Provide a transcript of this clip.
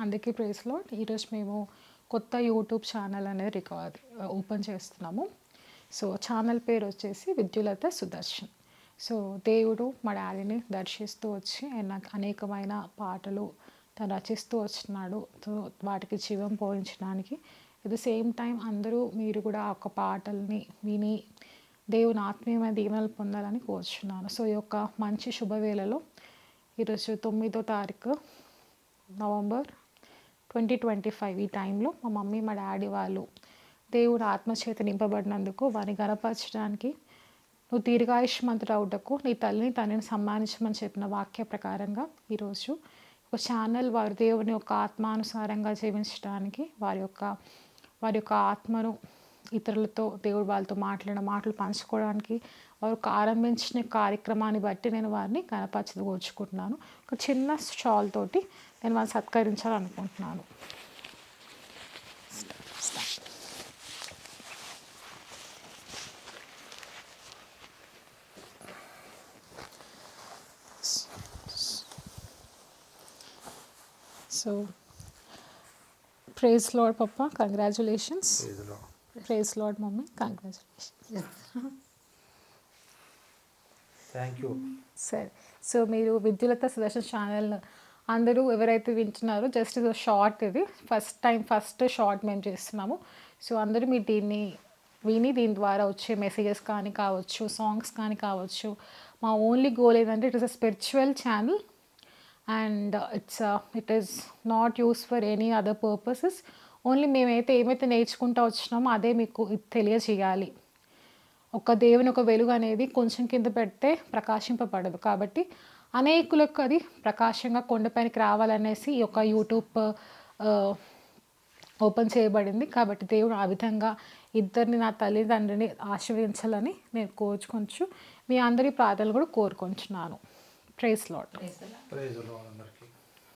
అందుకే ప్రైస్లో ఈరోజు మేము కొత్త యూట్యూబ్ ఛానల్ అనేది ఓపెన్ చేస్తున్నాము. సో ఛానల్ పేరు వచ్చేసి విద్యులత సుదర్శన్. సో దేవుడు మా డాడీని దర్శిస్తూ వచ్చి ఆయన అనేకమైన పాటలు తను రచిస్తూ వచ్చినాడు. సో వాటికి జీవం పోయించడానికి ఎట్ ద సేమ్ టైం అందరూ మీరు కూడా ఒక పాటల్ని విని దేవుని ఆత్మీయమైన దీవెనలు పొందాలని కోరుచున్నాను. సో ఈ యొక్క మంచి శుభవేళలో ఈరోజు 9వ తారీఖు నవంబర్ 2025 ఈ టైంలో మా మమ్మీ మా డాడీ వాళ్ళు దేవుడు ఆత్మచేత నింపబడినందుకు వారిని గనపరచడానికి నువ్వు దీర్ఘాయుష్మంతుడవుటకు నీ తల్లిని తండ్రిని సమ్మానించమని చెప్పిన వాక్య ప్రకారంగా ఈరోజు ఒక ఛానల్ వారు దేవుని యొక్క ఆత్మానుసారంగా జీవించడానికి వారి యొక్క ఆత్మను ఇతరులతో దేవుడు వాళ్ళతో మాట్లాడిన మాటలు పంచుకోవడానికి వారు ఆరంభించిన కార్యక్రమాన్ని బట్టి నేను వారిని కనపరచదోచుకుంటున్నాను. ఒక చిన్న షాల్ తోటి నేను వారిని సత్కరించాలనుకుంటున్నాను. So praise Lord papa, congratulations. Praise Lord mummy, congratulations. Thank you. సరే, సో మీరు విద్యులత సుదర్శన్ ఛానల్ అందరూ ఎవరైతే వింటున్నారో జస్ట్ ఇది షార్ట్, ఇది ఫస్ట్ షార్ట్ మేము చేస్తున్నాము. సో అందరూ మీరు దీన్ని విని దీని ద్వారా వచ్చే మెసేజెస్ కానీ కావచ్చు, సాంగ్స్ కానీ కావచ్చు. మా ఓన్లీ గోల్ ఏంటంటే it is a spiritual channel and it is not use for any other purposes. Only ఏమైతే నేర్చుకుంటూ వచ్చినామో అదే మీకు తెలియజేయాలి. ఒక దేవుని ఒక వెలుగు అనేది కొంచెం కింద పెడితే ప్రకాశింపబడదు. కాబట్టి అనేకులకు అది ప్రకాశంగా కొండపైనకి రావాలనేసి ఈ యొక్క యూట్యూబ్ ఓపెన్ చేయబడింది. కాబట్టి దేవుడు ఆ విధంగా ఇద్దరిని, నా తల్లిదండ్రిని ఆశీర్వదించాలని నేను కోరుకొంచు. మీ అందరి ప్రార్థనలు కూడా కోరుకుంటున్నాను. Praise lord. ప్రైజ్ లార్డ్ అందరికీ.